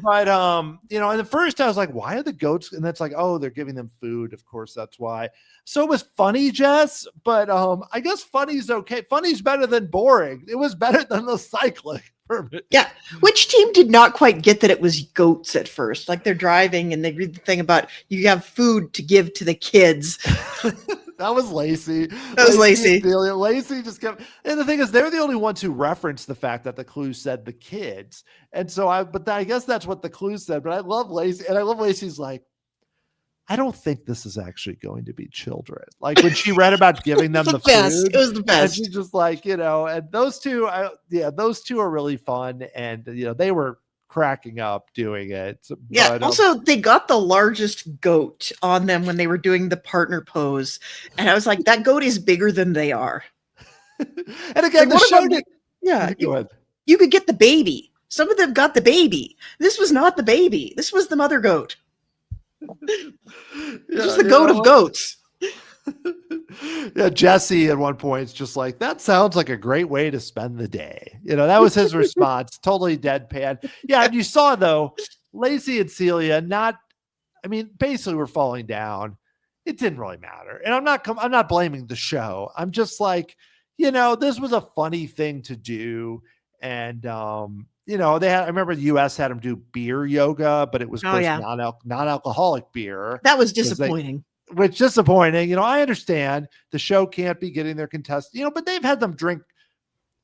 S2: But, and at first I was like, why are the goats? And that's like, oh, they're giving them food. Of course, that's why. So it was funny, Jess, but I guess funny's okay. Funny's better than boring. It was better than the cycling.
S1: Yeah. Which team did not quite get that it was goats at first? Like they're driving and they read the thing about you have food to give to the kids.
S2: That was Lacey.
S1: Lacey
S2: just kept, and the thing is, they're the only ones who referenced the fact that the clue said the kids. And so I guess that's what the clue said, but I love Lacey. And I love Lacey's like, I don't think this is actually going to be children. Like when she read about giving them the
S1: best.
S2: food,
S1: it was the best.
S2: And she's just like, and those two are really fun. And, they were cracking up doing it.
S1: Yeah. But, also, they got the largest goat on them when they were doing the partner pose. And I was like, that goat is bigger than they are.
S2: And again,
S1: like, you could get the baby. Some of them got the baby. This was not the baby. This was the mother goat. Just the goat of goats.
S2: Yeah, Jesse at one point is just like, that sounds like a great way to spend the day. That was his response. Totally deadpan. Yeah, and you saw though, Lacey and Celia basically were falling down. It didn't really matter. And I'm not blaming the show. I'm just like, this was a funny thing to do. And I remember the US had them do beer yoga, but it was non-alcoholic beer.
S1: That was disappointing.
S2: Which disappointing. I understand the show can't be getting their contestants, but they've had them drink.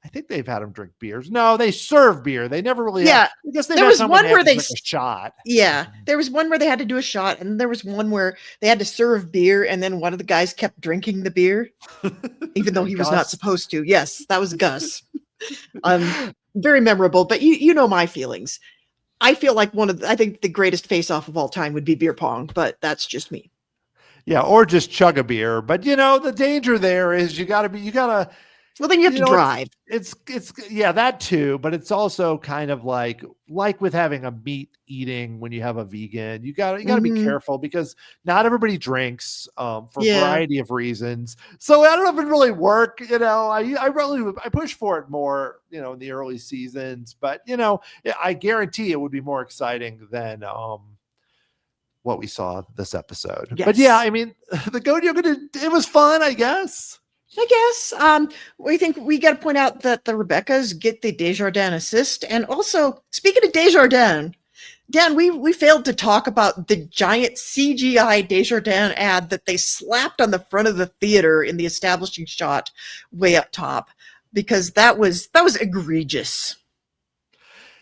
S2: I think they've had them drink beers. No, they serve beer. They never really.
S1: Yeah.
S2: I guess
S1: there was one where they
S2: a shot.
S1: Yeah. There was one where they had to do a shot, and there was one where they had to serve beer, and then one of the guys kept drinking the beer, even though he was not supposed to. Yes, that was Gus. very memorable. But you know my feelings. I feel like I think the greatest face-off of all time would be beer pong, but that's just me.
S2: Yeah, or just chug a beer. But the danger there is you gotta
S1: Well, then you have to drive.
S2: it's yeah, that too, but it's also kind of like with having a meat eating when you have a vegan, you gotta be careful because not everybody drinks for a variety of reasons. So I don't know if it really work. I push for it more, in the early seasons, but I guarantee it would be more exciting than what we saw this episode.
S1: Yes.
S2: But yeah, I mean, the Goat Yoga, it was fun, I guess.
S1: We think we got to point out that the Rebeccas get the Desjardins assist. And also, speaking of Desjardins, Dan, we failed to talk about the giant CGI Desjardins ad that they slapped on the front of the theater in the establishing shot way up top, because that was egregious.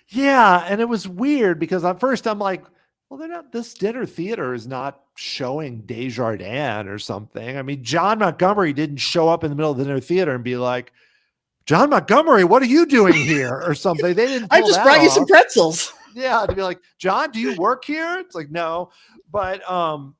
S2: Yeah, and it was weird because at first I'm like, well, this dinner theater is not showing Desjardins or something. I mean, John Montgomery didn't show up in the middle of the dinner theater and be like, John Montgomery, what are you doing here? Or something. They didn't.
S1: I just brought you some pretzels.
S2: Yeah, to be like, John, do you work here? It's like, no. But I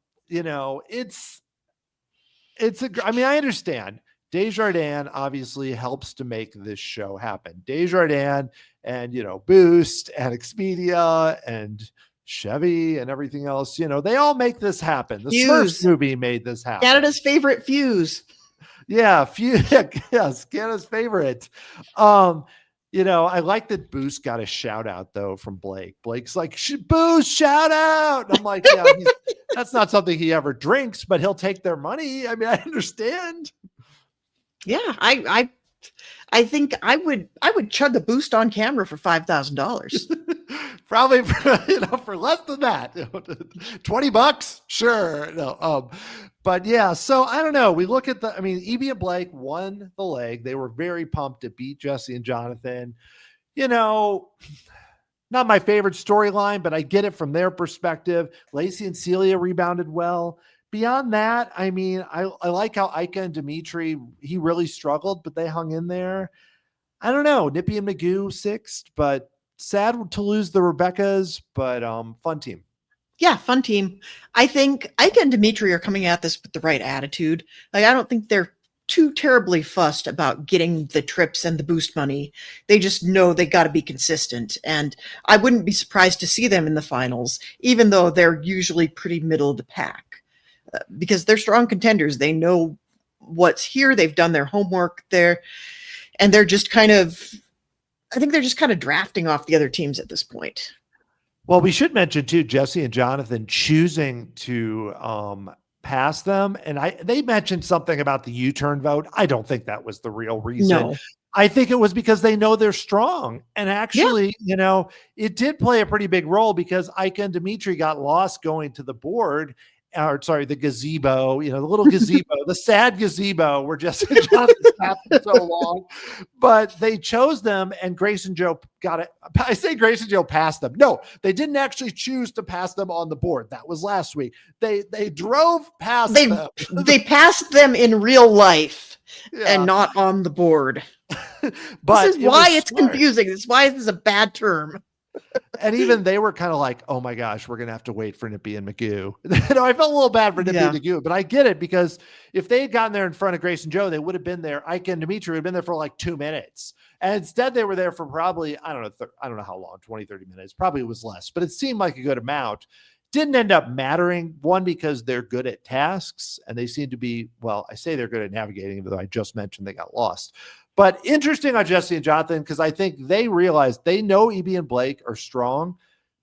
S2: understand. Desjardins obviously helps to make this show happen. Desjardins and Boost and Expedia and Chevy and everything else, they all make this happen. The Smurfs movie made this happen.
S1: Canada's favorite Fuse.
S2: Yeah, Fuse. Yes, Canada's favorite. I like that Boost got a shout out though from Blake. Blake's like, Boost, shout out. And I'm like, yeah, that's not something he ever drinks, but he'll take their money. I mean, I understand.
S1: Yeah, I think I would chug a Boost on camera for $5,000.
S2: Probably for less than that. $20, sure. No, but yeah, so I don't know. We look at Evie and Blake won the leg. They were very pumped to beat Jesse and Jonathan. Not my favorite storyline, but I get it from their perspective. Lacey and Celia rebounded well. Beyond that, I like how Ika and Dimitri, he really struggled, but they hung in there. I don't know. Nippy and Magoo sixth, but sad to lose the Rebeccas, but fun team.
S1: Yeah, fun team. I think Ika and Dimitri are coming at this with the right attitude. Like, I don't think they're too terribly fussed about getting the trips and the Boost money. They just know they got to be consistent. And I wouldn't be surprised to see them in the finals, even though they're usually pretty middle of the pack. Because they're strong contenders. They know what's here. They've done their homework there. And they're just kind of drafting off the other teams at this point.
S2: Well, we should mention too, Jesse and Jonathan choosing to pass them. And they mentioned something about the U-turn vote. I don't think that was the real reason. No. I think it was because they know they're strong. And actually, it did play a pretty big role because Ika and Dimitri got lost going to the board. The gazebo, the little gazebo, the sad gazebo where Jesse and Jonathan sat for so long. But they chose them, and Grace and Joe got it. I say Grace and Joe passed them. No, they didn't actually choose to pass them on the board. That was last week. They drove past them.
S1: They passed them in real life and not on the board.
S2: But
S1: this is why it's confusing. This is why this is a bad term.
S2: And even they were kind of like, oh my gosh, we're going to have to wait for Nippy and Magoo. I felt a little bad for Nippy and Magoo, but I get it because if they had gotten there in front of Grace and Joe, they would have been there. Ika and Dimitri would have been there for like 2 minutes. And instead they were there for probably, I don't know how long, 20, 30 minutes. Probably it was less, but it seemed like a good amount. Didn't end up mattering. One, because they're good at tasks and they seem to be, I say they're good at navigating, even though I just mentioned they got lost. But interesting on Jesse and Jonathan, because I think they realize they know Evie and Blake are strong,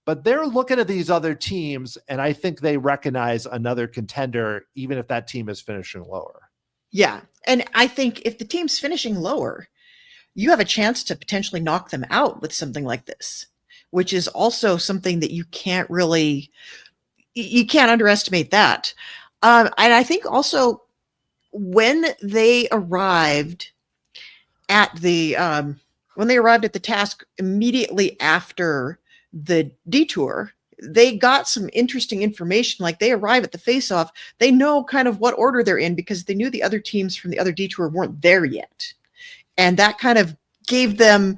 S2: but they're looking at these other teams, and I think they recognize another contender, even if that team is finishing lower.
S1: Yeah, and I think if the team's finishing lower, you have a chance to potentially knock them out with something like this, which is also something that you can't underestimate that. And I think also when they arrived at the task immediately after the detour, they got some interesting information. Like, they arrive at the Faceoff, they know kind of what order they're in because they knew the other teams from the other detour weren't there yet. And that kind of gave them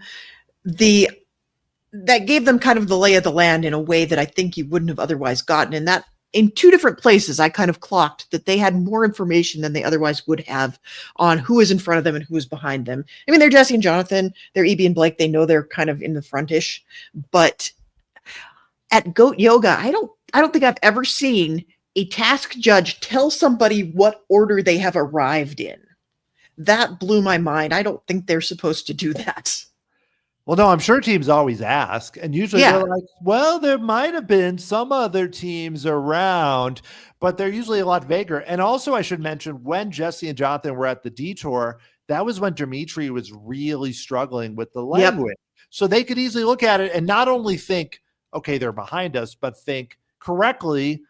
S1: that gave them kind of the lay of the land in a way that I think you wouldn't have otherwise gotten. And that in two different places, I kind of clocked that they had more information than they otherwise would have on who is in front of them and who is behind them. I mean, they're Jesse and Jonathan, they're E.B. and Blake. They know they're kind of in the frontish, but at Goat Yoga, I don't think I've ever seen a task judge tell somebody what order they have arrived in. That blew my mind. I don't think they're supposed to do that.
S2: Well, no, I'm sure teams always ask, and usually they're like, well, there might have been some other teams around, but they're usually a lot vaguer. And also I should mention, when Jesse and Jonathan were at the Detour, that was when Dimitri was really struggling with the language. Yep. So they could easily look at it and not only think, okay, they're behind us, but think correctly,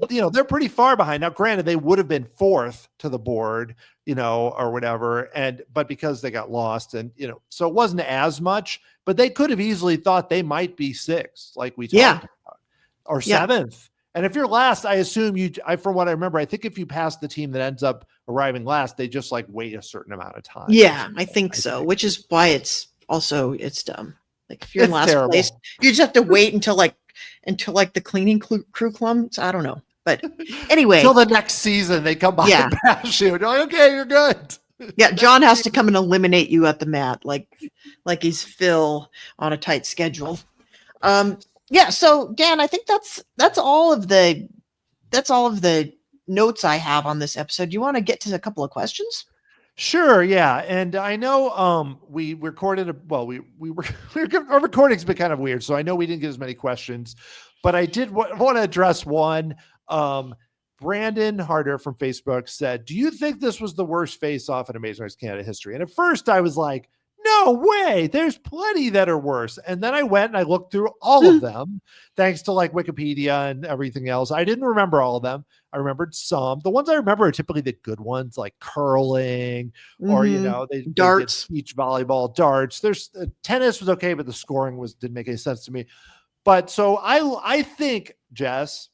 S2: they're pretty far behind. Now, granted, they would have been fourth to the board, or whatever. But because they got lost and, so it wasn't as much, but they could have easily thought they might be sixth, like we talked about, or seventh. And if you're last, I assume from what I remember, I think if you pass the team that ends up arriving last, they just like wait a certain amount of time.
S1: Yeah, I think so, which is why it's dumb. Like if you're in last place, you just have to wait until the cleaning crew comes. I don't know. But anyway,
S2: till the next season, they come by and bash you. They're like, okay, you're good.
S1: Yeah, John has to come and eliminate you at the mat, like he's Phil on a tight schedule. So Dan, I think that's all of the notes I have on this episode. Do you want to get to a couple of questions?
S2: Sure, yeah. And I know we recorded our recording's been kind of weird, so I know we didn't get as many questions, but I did want to address one. Brandon Harder from Facebook said, do you think this was the worst face-off in Amazing Race Canada history? And at first I was like, no way, there's plenty that are worse. And then I went and I looked through all of them, thanks to like Wikipedia and everything else. I didn't remember all of them. I remembered some. The ones I remember are typically the good ones, like curling, or they
S1: darts,
S2: beach volleyball, darts. There's tennis was okay, but the scoring didn't make any sense to me. But so I think, Jess,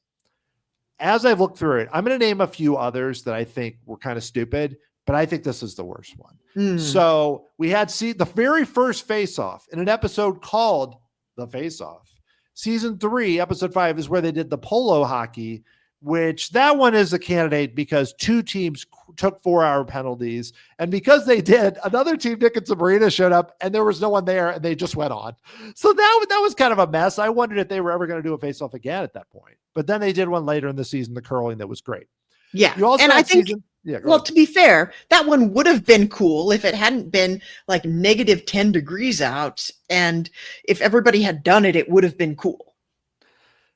S2: as I've looked through it, I'm going to name a few others that I think were kind of stupid, but I think this is the worst one. So we had the very first face-off in an episode called The Face-Off. Season 3, episode 5 is where they did the polo hockey, which that one is a candidate because two teams took 4-hour penalties. And because they did, another team, Nick and Sabrina, showed up and there was no one there and they just went on. So that was kind of a mess. I wondered if they were ever going to do a face-off again at that point. But then they did one later in the season, the curling, that was great.
S1: Yeah. And I think, to be fair, that one would have been cool if it hadn't been like negative 10 degrees out. And if everybody had done it, it would have been cool.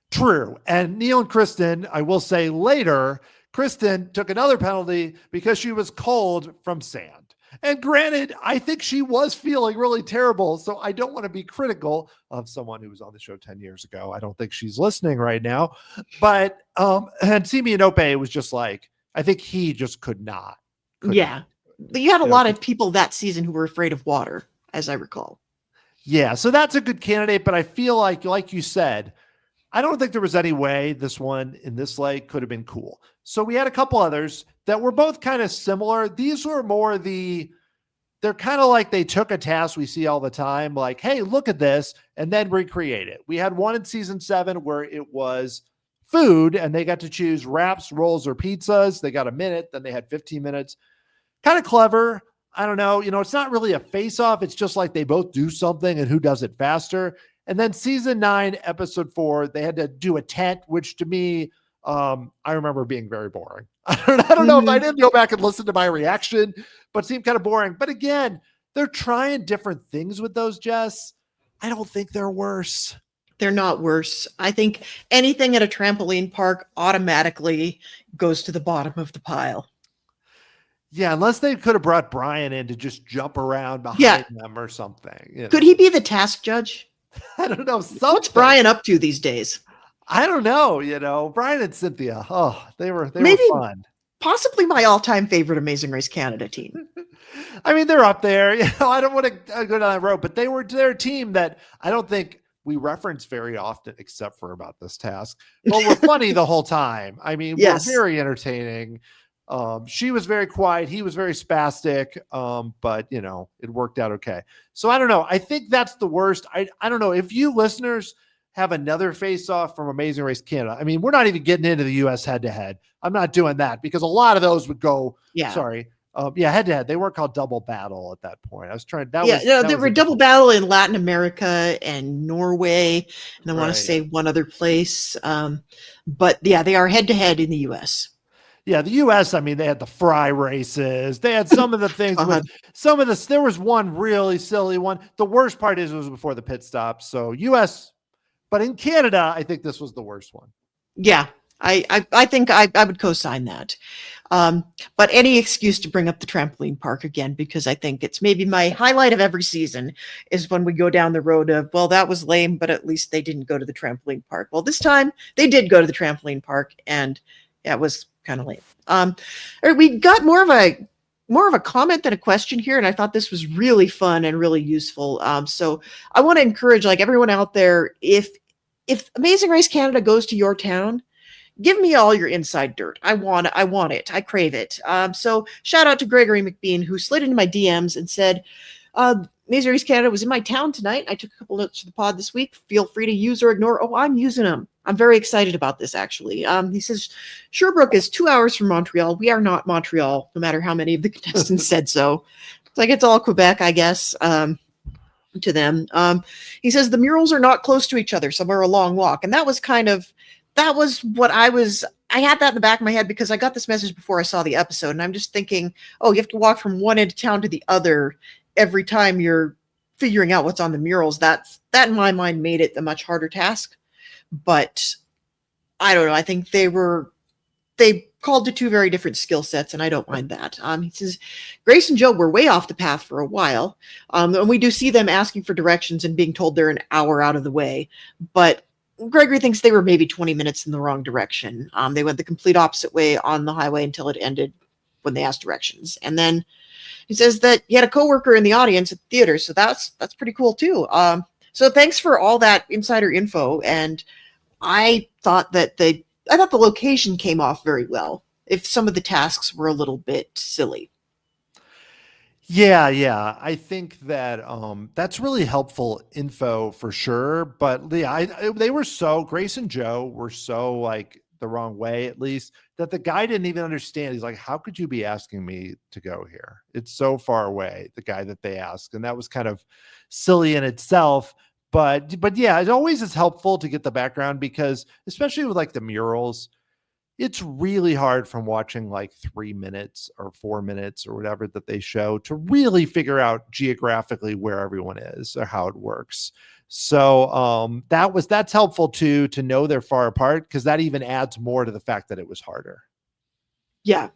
S2: True. And Neil and Kristen, I will say later, Kristen took another penalty because she was cold from sand. And granted, I think she was feeling really terrible. So I don't want to be critical of someone who was on the show 10 years ago. I don't think she's listening right now. But and Simi Inope was just like, I think he just could not.
S1: But you had a lot of people that season who were afraid of water, as I recall.
S2: Yeah. So that's a good candidate. But I feel like you said, I don't think there was any way this one in this lake could have been cool. So we had a couple others that were both kind of similar. These were more they're kind of like they took a task we see all the time, like, hey, look at this, and then recreate it. We had one in season 7 where it was food and they got to choose wraps, rolls, or pizzas. They got a minute, then they had 15 minutes. Kind of clever. I don't know. It's not really a face-off. It's just like they both do something and who does it faster. And then season 9, episode 4, they had to do a tent, which to me, I remember being very boring. I don't know if I didn't go back and listen to my reaction, but it seemed kind of boring. But again, they're trying different things with those, Jess. I don't think they're worse.
S1: They're not worse. I think anything at a trampoline park automatically goes to the bottom of the pile.
S2: Yeah, unless they could have brought Brian in to just jump around behind them or something.
S1: Could he be the task judge?
S2: I don't know.
S1: What's Brian up to these days?
S2: I don't know. Brian and Cynthia. Oh, they were fun.
S1: Possibly my all-time favorite Amazing Race Canada team.
S2: I mean, they're up there. I don't want to go down that road, but they're a team that I don't think we reference very often, except for about this task. But we're funny the whole time. I mean, we're very entertaining. She was very quiet. He was very spastic. But it worked out okay. So I don't know. I think that's the worst. I don't know if you listeners have another face-off from Amazing Race Canada. I mean, we're not even getting into the US head-to-head. I'm not doing that because a lot of those would go, sorry. Head-to-head. They weren't called double battle at that point. I was trying.
S1: There were double battle in Latin America and Norway, and I want to say one other place. But yeah, they are head-to-head in the US.
S2: Yeah, the US, I mean, they had the fry races. They had some of the things with some of this. There was one really silly one. The worst part is it was before the pit stop. So US, but in Canada, I think this was the worst one.
S1: Yeah, I think I would co-sign that. But any excuse to bring up the trampoline park again, because I think it's maybe my highlight of every season is when we go down the road of, well, that was lame, but at least they didn't go to the trampoline park. Well, this time they did go to the trampoline park, and it was kind of lame. We got more of a comment than a question here, and I thought this was really fun and really useful. So I want to encourage everyone out there, if Amazing Race Canada goes to your town, give me all your inside dirt. I want it. I crave it. So shout out to Gregory McBean, who slid into my DMs and said, Amazing Race Canada was in my town tonight. I took a couple notes for the pod this week. Feel free to use or ignore. Oh, I'm using them. I'm very excited about this, actually. He says, Sherbrooke is 2 hours from Montreal. We are not Montreal, no matter how many of the contestants said so. It's all Quebec, I guess, to them. He says the murals are not close to each other. Some are a long walk. And that was what I had that in the back of my head because I got this message before I saw the episode. And I'm just thinking, oh, you have to walk from one end of town to the other every time you're figuring out what's on the murals. That in my mind made it a much harder task. But I don't know. I think they called to two very different skill sets, and I don't mind that. He says, Grace and Joe were way off the path for a while. And we do see them asking for directions and being told they're an hour out of the way. But Gregory thinks they were maybe 20 minutes in the wrong direction. They went the complete opposite way on the highway until it ended when they asked directions. And then he says that he had a coworker in the audience at the theater, so that's pretty cool too. So thanks for all that insider info. And I thought the location came off very well, if some of the tasks were a little bit silly.
S2: Yeah. I think that that's really helpful info for sure. But yeah, Grace and Joe were so the wrong way, at least, that the guy didn't even understand. He's like, how could you be asking me to go here? It's so far away, the guy that they asked. And that was kind of silly in itself. But yeah, it always is helpful to get the background because especially with the murals, it's really hard from watching 3 minutes or 4 minutes or whatever that they show to really figure out geographically where everyone is or how it works. So that's helpful too, to know they're far apart, because that even adds more to the fact that it was harder.
S1: Yeah,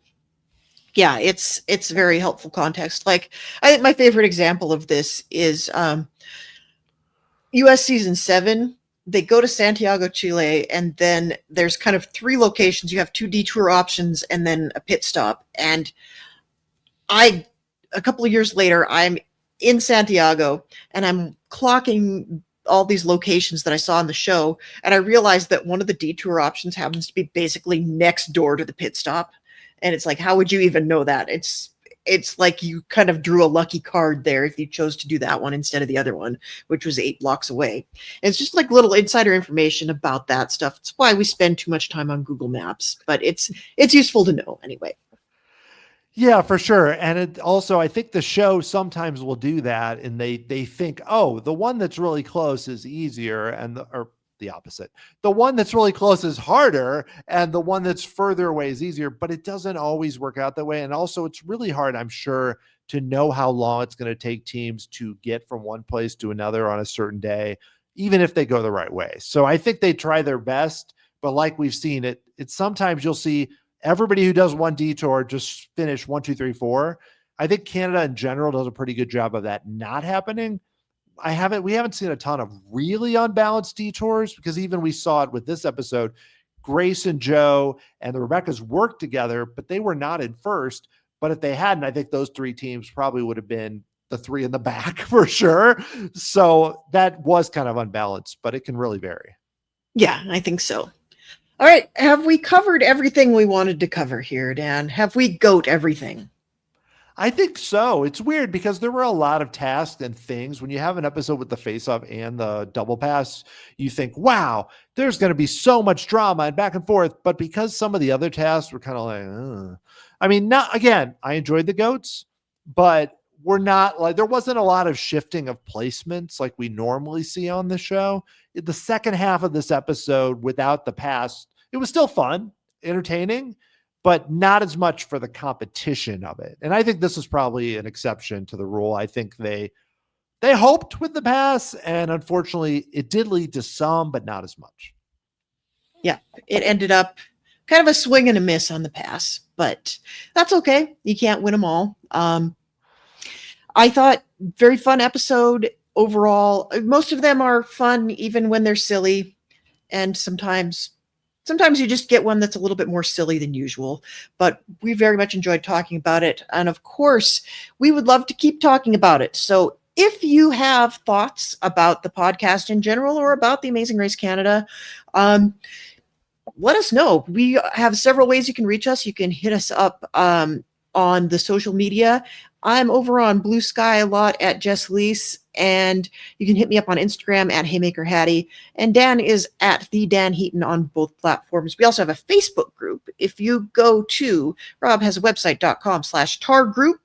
S1: it's very helpful context. I think my favorite example of this is US season 7. They go to Santiago, Chile, and then there's kind of 3 locations. You have 2 detour options and then a pit stop. And a couple of years later, I'm in Santiago and I'm clocking all these locations that I saw in the show. And I realized that one of the detour options happens to be basically next door to the pit stop. And it's how would you even know that? It's like you kind of drew a lucky card there if you chose to do that one instead of the other one, which was 8 blocks away. And it's just little insider information about that stuff. It's why we spend too much time on Google Maps, but it's useful to know anyway.
S2: Yeah, for sure. And it also, I think the show sometimes will do that, and they think, oh, the one that's really close is easier, or the opposite. The one that's really close is harder, and the one that's further away is easier, but it doesn't always work out that way. And also, it's really hard, I'm sure, to know how long it's going to take teams to get from one place to another on a certain day, even if they go the right way. So I think they try their best, but like we've seen it's sometimes you'll see everybody who does one detour just finish 1, 2, 3, 4. I think Canada in general does a pretty good job of that not happening. We haven't seen a ton of really unbalanced detours, because even we saw it with this episode. Grace and Joe and the Rebeccas worked together, but they were not in first. But if they hadn't, I think those 3 teams probably would have been the 3 in the back for sure. So that was kind of unbalanced, but it can really vary.
S1: Yeah, I think so. All right. Have we covered everything we wanted to cover here, Dan? Have we goat everything?
S2: I think so. It's weird because there were a lot of tasks and things. When you have an episode with the face-off and the double pass, you think, wow, there's going to be so much drama and back and forth. But because some of the other tasks were kind of like, I mean, not again, I enjoyed the goats, but we're not like, there wasn't a lot of shifting of placements like we normally see on the show. The second half of this episode without the pass, it was still fun, entertaining, but not as much for the competition of it. And I think this is probably an exception to the rule. I think they hoped with the pass, and unfortunately it did lead to some, but not as much.
S1: Yeah, it ended up kind of a swing and a miss on the pass, but that's okay. You can't win them all. I thought very fun episode overall. Most of them are fun, even when they're silly. And sometimes you just get one that's a little bit more silly than usual, but we very much enjoyed talking about it. And of course, we would love to keep talking about it. So if you have thoughts about the podcast in general or about the Amazing Race Canada, let us know. We have several ways you can reach us. You can hit us up on the social media. I'm over on Blue Sky a lot at Jess Liese, and you can hit me up on Instagram at Haymaker Hattie. And Dan is at the Dan Heaton on both platforms. We also have a Facebook group. If you go to robhasawebsite.com/tar group,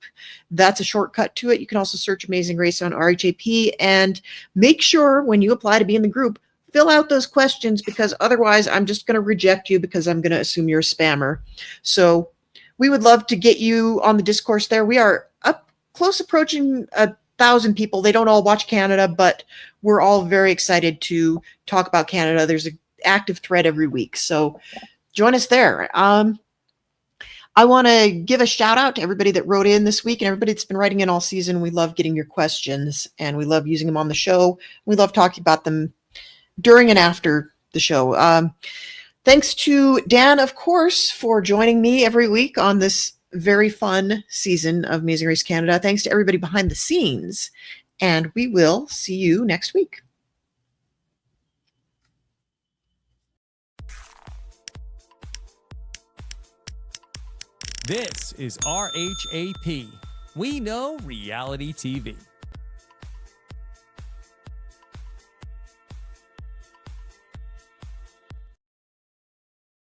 S1: that's a shortcut to it. You can also search Amazing Race on RHAP, and make sure when you apply to be in the group, fill out those questions, because otherwise I'm just going to reject you because I'm going to assume you're a spammer. So we would love to get you on the discourse there. We are up close approaching 1,000 people. They don't all watch Canada, but we're all very excited to talk about Canada. There's an active thread every week, so join us there. I want to give a shout out to everybody that wrote in this week and everybody that's been writing in all season. We love getting your questions, and we love using them on the show. We love talking about them during and after the show. Thanks to Dan, of course, for joining me every week on this very fun season of Amazing Race Canada. Thanks to everybody behind the scenes, and we will see you next week.
S3: This is RHAP. We know reality TV.